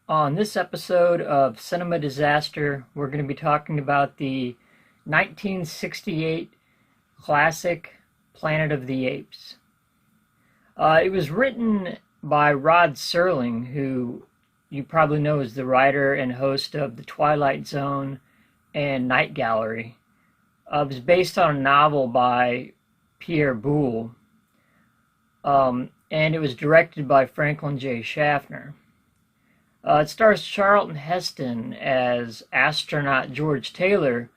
On this episode of Cinema Disaster, we're going to be talking about the 1968 classic Planet of the Apes. It was written by Rod Serling, who you probably know as the writer and host of The Twilight Zone and Night Gallery. It was based on a novel by Pierre Boulle, and it was directed by Franklin J. Schaffner. It stars Charlton Heston as astronaut George Taylor,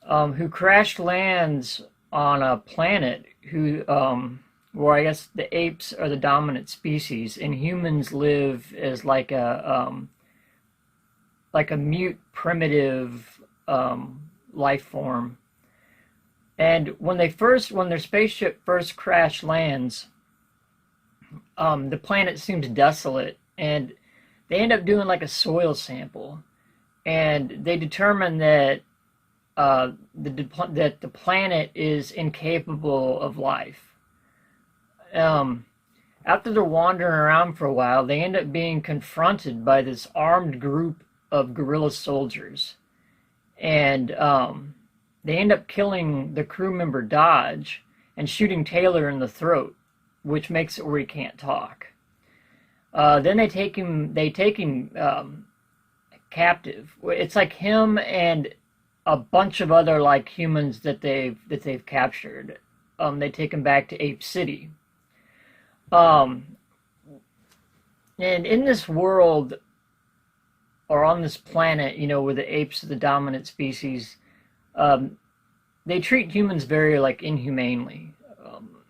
who crash lands on a planet where I guess the apes are the dominant species, and humans live as like a mute, primitive life form. And when their spaceship first crash lands, the planet seems desolate, and they end up doing like a soil sample, and they determine that that the planet is incapable of life. After they're wandering around for a while, they end up being confronted by this armed group of guerrilla soldiers, and they end up killing the crew member Dodge and shooting Taylor in the throat, which makes it where he can't talk. Then they take him captive. It's like him and a bunch of other like humans that they've captured. They take him back to Ape City. And in this world, or on this planet, where the apes are the dominant species, they treat humans very like inhumanely.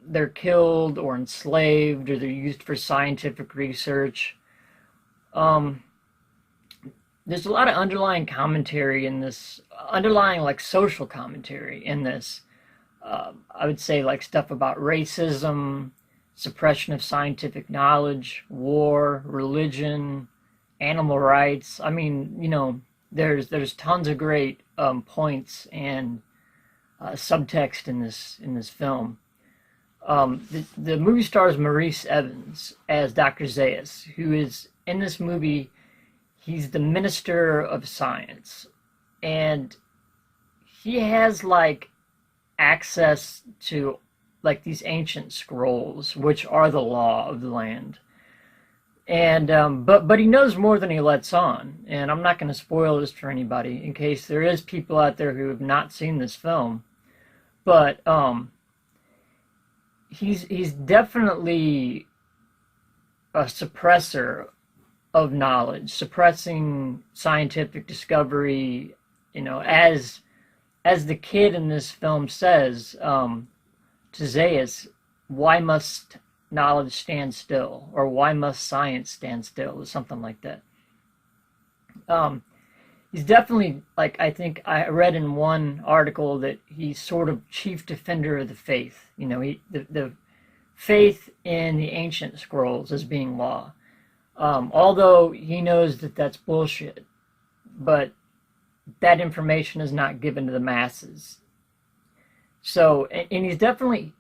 They're killed or enslaved, or they're used for scientific research. There's a lot of underlying commentary in this, underlying like social commentary in this. I would say like stuff about racism, suppression of scientific knowledge, war, religion, animal rights. I mean, there's tons of great points and subtext in this film. The movie stars Maurice Evans as Dr. Zaius, who is, in this movie, he's the Minister of Science. And he has, like, access to, like, these ancient scrolls, which are the law of the land. And, but he knows more than he lets on. And I'm not going to spoil this for anybody, in case there is people out there who have not seen this film. But, he's definitely a suppressor of knowledge, suppressing scientific discovery. As the kid in this film says to Zaius, why must knowledge stand still, or why must science stand still, or something like that. He's definitely, like, I think I read in one article that he's sort of chief defender of the faith. The faith in the ancient scrolls as being law. Although he knows that that's bullshit, but that information is not given to the masses. So, and he's definitely,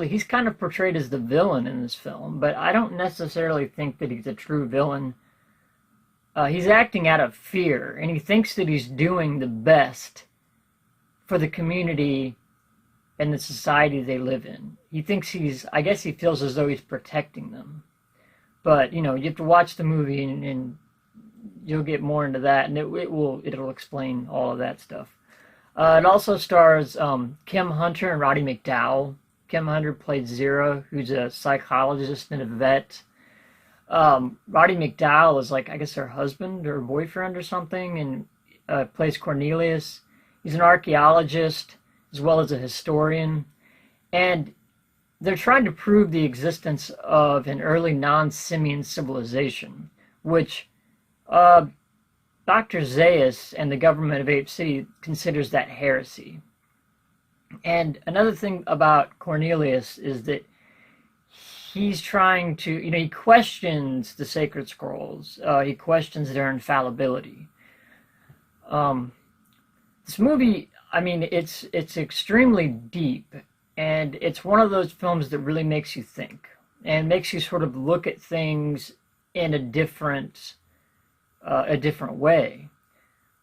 he's kind of portrayed as the villain in this film, but I don't necessarily think that he's a true villain. He's acting out of fear, and he thinks that he's doing the best for the community and the society they live in. He thinks he feels as though he's protecting them. But, you have to watch the movie and you'll get more into that, and it'll explain all of that stuff. It also stars Kim Hunter and Roddy McDowall. Kim Hunter played Zira, who's a psychologist and a vet. Roddy McDowall is, like, I guess her husband or boyfriend or something, and plays Cornelius. He's an archaeologist as well as a historian, and they're trying to prove the existence of an early non-simian civilization, which Dr. Zaius and the government of Ape City considers that heresy. And another thing about Cornelius is that he's trying to, he questions the sacred scrolls. He questions their infallibility. This movie, it's extremely deep, and it's one of those films that really makes you think and makes you sort of look at things in a different a different way.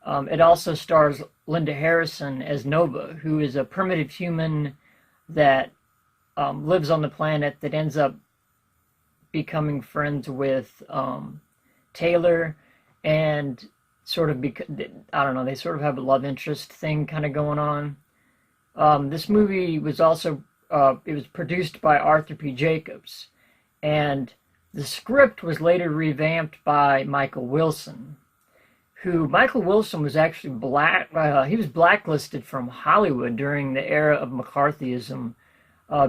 It also stars Linda Harrison as Nova, who is a primitive human that lives on the planet that ends up becoming friends with Taylor, and sort of I don't know, they sort of have a love interest thing kind of going on. This movie was also it was produced by Arthur P. Jacobs, and the script was later revamped by Michael Wilson, who Michael Wilson was actually he was blacklisted from Hollywood during the era of McCarthyism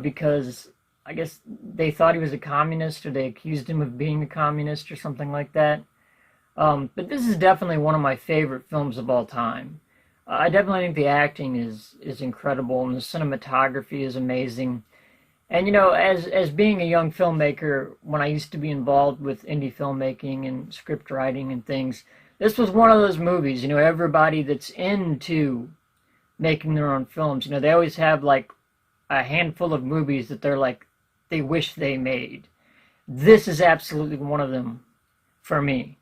because I guess they thought he was a communist, or they accused him of being a communist or something like that. But this is definitely one of my favorite films of all time. I definitely think the acting is incredible, and the cinematography is amazing. And you know, as being a young filmmaker, when I used to be involved with indie filmmaking and script writing and things, this was one of those movies. You know, everybody that's into making their own films, you know, they always have like a handful of movies that they're like, they wish they made. This is absolutely one of them for me.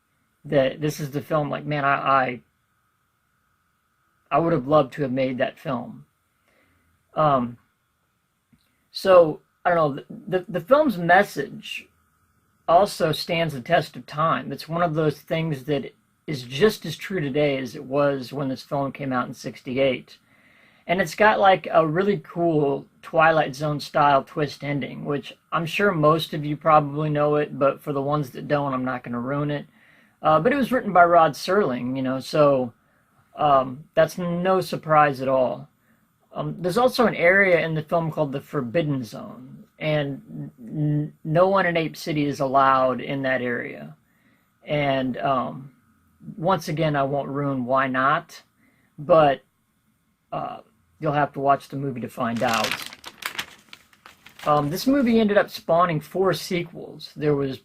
That this is the film, like, man, I would have loved to have made that film. So I don't know, the film's message also stands the test of time. It's one of those things that is just as true today as it was when this film came out in '68. And it's got like a really cool Twilight Zone style twist ending, which I'm sure most of you probably know it, but for the ones that don't, I'm not going to ruin it. But it was written by Rod Serling, you know, so that's no surprise at all. There's also an area in the film called the Forbidden Zone, and no one in Ape City is allowed in that area. And once again, I won't ruin why not, but you'll have to watch the movie to find out. This movie ended up spawning 4 sequels. There was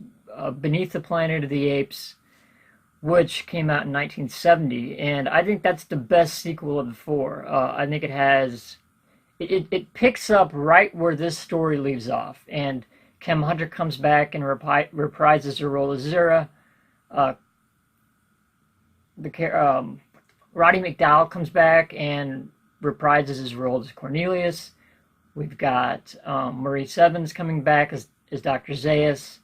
Beneath the Planet of the Apes, which came out in 1970, and I think that's the best sequel of the 4. I think it picks up right where this story leaves off, and Kem Hunter comes back and reprises her role as Zira. Roddy McDowall comes back and reprises his role as Cornelius. We've got Maurice Evans coming back as Dr. Zaius.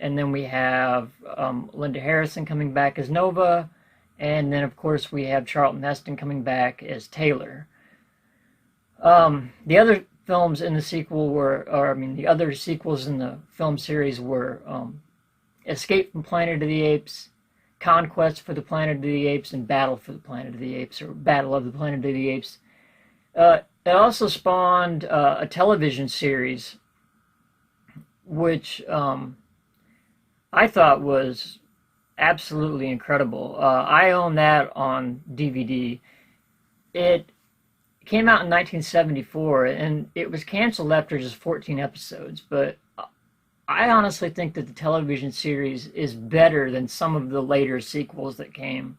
And then we have Linda Harrison coming back as Nova. And then, of course, we have Charlton Heston coming back as Taylor. The other films in the sequel the other sequels in the film series were Escape from Planet of the Apes, Conquest for the Planet of the Apes, and Battle for the Planet of the Apes, or Battle of the Planet of the Apes. It also spawned a television series, which I thought was absolutely incredible. I own that on DVD. It came out in 1974, and it was canceled after just 14 episodes, but I honestly think that the television series is better than some of the later sequels that came.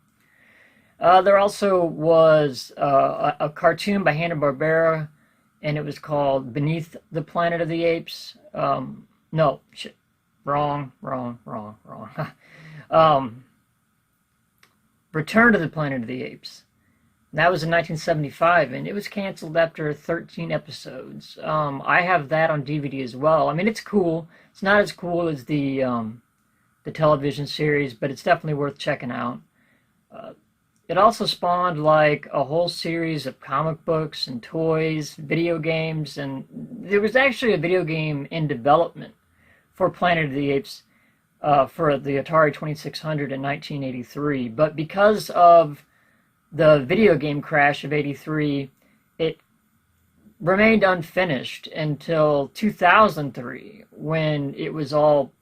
There also was a cartoon by Hanna-Barbera, and it was called Beneath the Planet of the Apes. No, shit. Wrong. Return to the Planet of the Apes. That was in 1975, and it was canceled after 13 episodes. I have that on DVD as well. I mean, it's cool. It's not as cool as the television series, but it's definitely worth checking out. It also spawned like a whole series of comic books and toys, video games, and there was actually a video game in development for Planet of the Apes for the Atari 2600 in 1983. But because of the video game crash of '83, it remained unfinished until 2003, when it was all,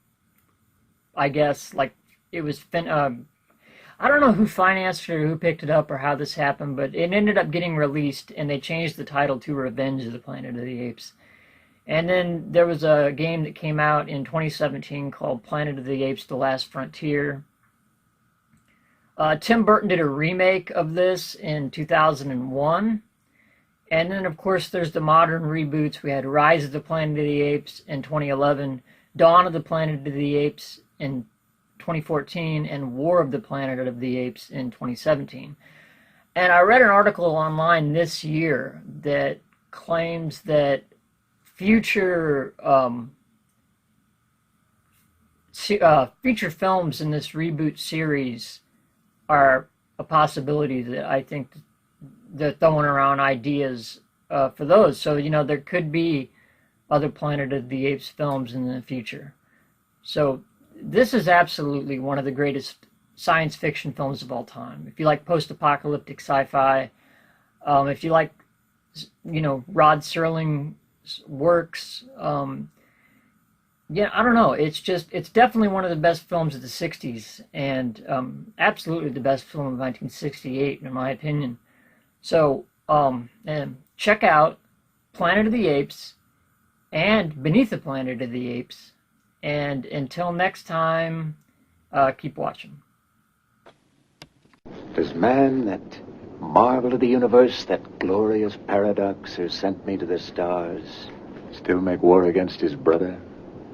I guess, like, it was I don't know who financed it or who picked it up or how this happened, but it ended up getting released, and they changed the title to Revenge of the Planet of the Apes. And then there was a game that came out in 2017 called Planet of the Apes: The Last Frontier. Tim Burton did a remake of this in 2001. And then, of course, there's the modern reboots. We had Rise of the Planet of the Apes in 2011, Dawn of the Planet of the Apes in 2014 and War of the Planet of the Apes in 2017. And I read an article online this year that claims that future feature films in this reboot series are a possibility. That I think they're throwing around ideas for those. So, there could be other Planet of the Apes films in the future. So this is absolutely one of the greatest science fiction films of all time. If you like post-apocalyptic sci-fi, if you like, Rod Serling's works, yeah, I don't know. It's definitely one of the best films of the 60s, and absolutely the best film of 1968, in my opinion. So, and check out Planet of the Apes and Beneath the Planet of the Apes. And until next time, keep watching. Does man, that marvel of the universe, that glorious paradox who sent me to the stars, still make war against his brother?